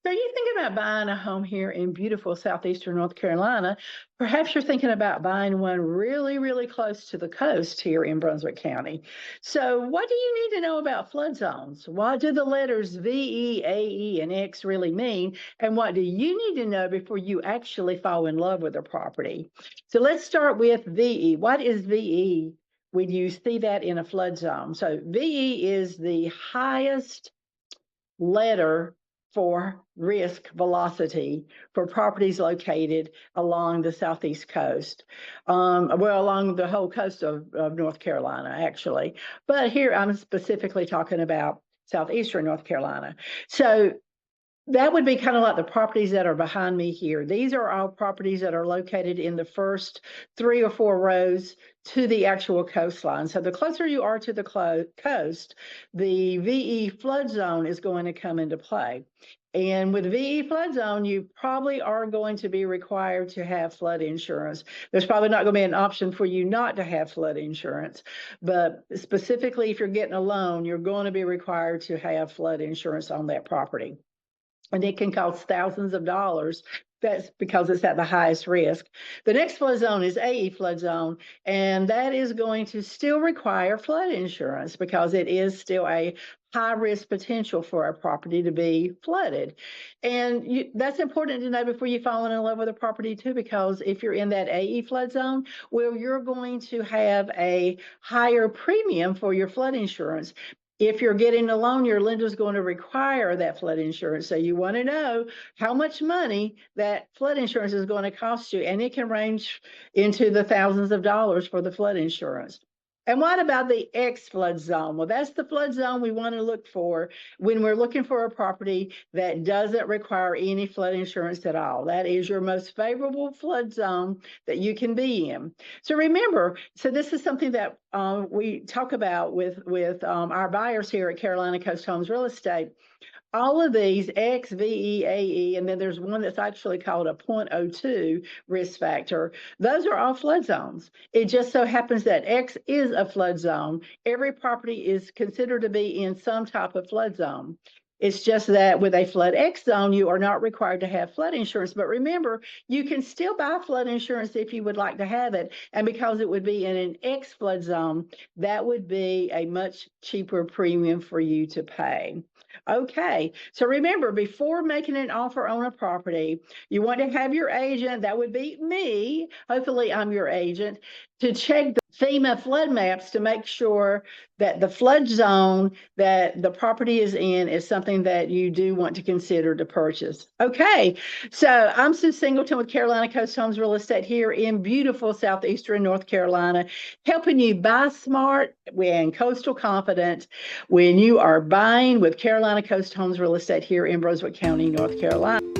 So you think about buying a home here in beautiful southeastern North Carolina. Perhaps you're thinking about buying one really, really close to the coast here in Brunswick County. So what do you need to know about flood zones? What do the letters V, E, A, E, and X really mean? And what do you need to know before you actually fall in love with a property? So let's start with VE. What is VE when you see that in a flood zone? So VE is the highest letter for risk velocity for properties located along the southeast coast. Well, along the whole coast of North Carolina, actually. But here I'm specifically talking about southeastern North Carolina. So that would be kind of like the properties that are behind me here. These are all properties that are located in the first 3 or 4 rows to the actual coastline. So the closer you are to the coast, the VE flood zone is going to come into play. And with VE flood zone, you probably are going to be required to have flood insurance. There's probably not going to be an option for you not to have flood insurance, but specifically if you're getting a loan, you're going to be required to have flood insurance on that property. And it can cost thousands of dollars. That's because it's at the highest risk. The next flood zone is AE flood zone, and that is going to still require flood insurance because it is still a high risk potential for a property to be flooded. And that's important to know before you fall in love with a property too, because if you're in that AE flood zone, well, you're going to have a higher premium for your flood insurance. If you're getting a loan, your lender is going to require that flood insurance. So you want to know how much money that flood insurance is going to cost you. And it can range into the thousands of dollars for the flood insurance. And what about the X flood zone? Well, that's the flood zone we want to look for when we're looking for a property that doesn't require any flood insurance at all. That is your most favorable flood zone that you can be in. So remember, so this is something that we talk about with our buyers here at Carolina Coast Homes Real Estate. All of these X, V, E, A, E, and then there's one that's actually called a 0.02 risk factor. Those are all flood zones. It just so happens that X is a flood zone. Every property is considered to be in some type of flood zone. It's just that with a flood X zone, you are not required to have flood insurance. But remember, you can still buy flood insurance if you would like to have it. And because it would be in an X flood zone, that would be a much cheaper premium for you to pay. Okay, so remember, before making an offer on a property, you want to have your agent, that would be me, hopefully I'm your agent, to check the FEMA flood maps to make sure that the flood zone that the property is in is something that you do want to consider to purchase. Okay, so I'm Sue Singleton with Carolina Coast Homes Real Estate here in beautiful southeastern North Carolina, helping you buy smart and coastal confident when you are buying with Carolina Coast Homes Real Estate here in Brunswick County, North Carolina.